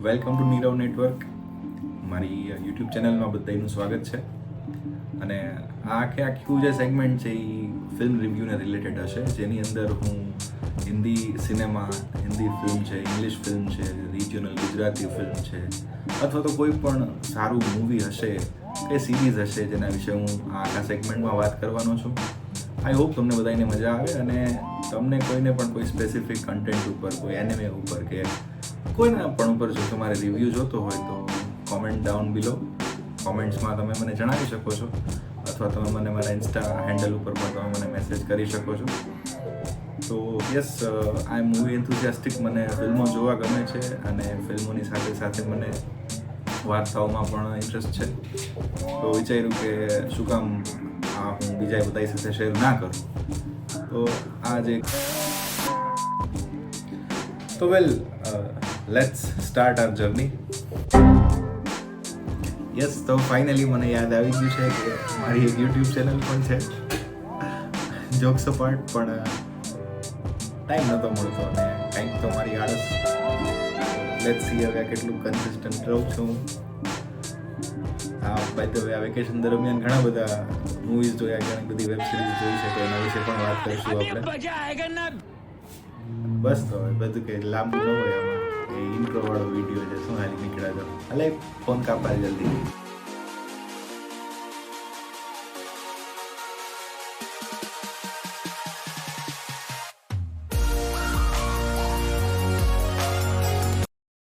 Welcome to Nirav network. મારી YouTube ચેનલમાં બધાનું સ્વાગત છે. અને આ આખું જે સેગમેન્ટ છે એ ફિલ્મ રિવ્યૂને રિલેટેડ હશે, જેની અંદર હું હિન્દી સિનેમા, હિન્દી ફિલ્મ છે, ઇંગ્લિશ ફિલ્મ છે, રિજિયોનલ ગુજરાતી ફિલ્મ છે, અથવા તો કોઈ પણ સારું મૂવી હશે કે સિરીઝ હશે જેના વિશે હું આખા સેગમેન્ટમાં વાત કરવાનો છું. આઈ હોપ તમને બધાને મજા આવે અને તમને કોઈને પણ કોઈ સ્પેસિફિક કન્ટેન્ટ ઉપર, કોઈ એનિમે ઉપર કે કોઈના પણ ઉપર જો તમારે રિવ્યૂ જોતો હોય તો કોમેન્ટ ડાઉન બિલો, કોમેન્ટ્સમાં તમે મને જણાવી શકો છો, અથવા તમે મને મારા ઇન્સ્ટા હેન્ડલ ઉપર પણ તમે મને મેસેજ કરી શકો છો. તો યસ, આઈ એમ મૂવી એન્થુઝિયાસ્ટિક. મને ફિલ્મો જોવા ગમે છે અને ફિલ્મોની સાથે સાથે મને વાર્તાઓમાં પણ ઇન્ટરેસ્ટ છે. તો વિચાર્યું કે શું કામ આ હું બીજા બધા સાથે શેર ના કરું. તો આ જે તો let's start our journey. Yes, તો ફાઇનલી મને યાદ આવી ગયું છે કે મારી એક યુટ્યુબ ચેનલ પણ છે. જોક્સ અપાર્ટ, પણ ટાઈમ નહોતો મળતો અને કંઈક તો મારી આળસ. લેટ્સ સી હવે કેટલું કન્સિસ્ટન્ટ રહું છું. બાય ધ વે, આ વેકેશન દરમિયાન ઘણા બધા મૂવીઝ જોયા, ઘણી બધી વેબ સિરીઝ જોઈ છે, તો એના વિશે પણ વાત કરીશું આપણે. બસ તો હવે બધું કંઈ લાંબુ ન હોય આમાં. એ ઇન્ટ્રો વાળો વિડીયો છે, શું હાલી નીકળ્યા તો. અલે ફોન કાપા જલ્દી.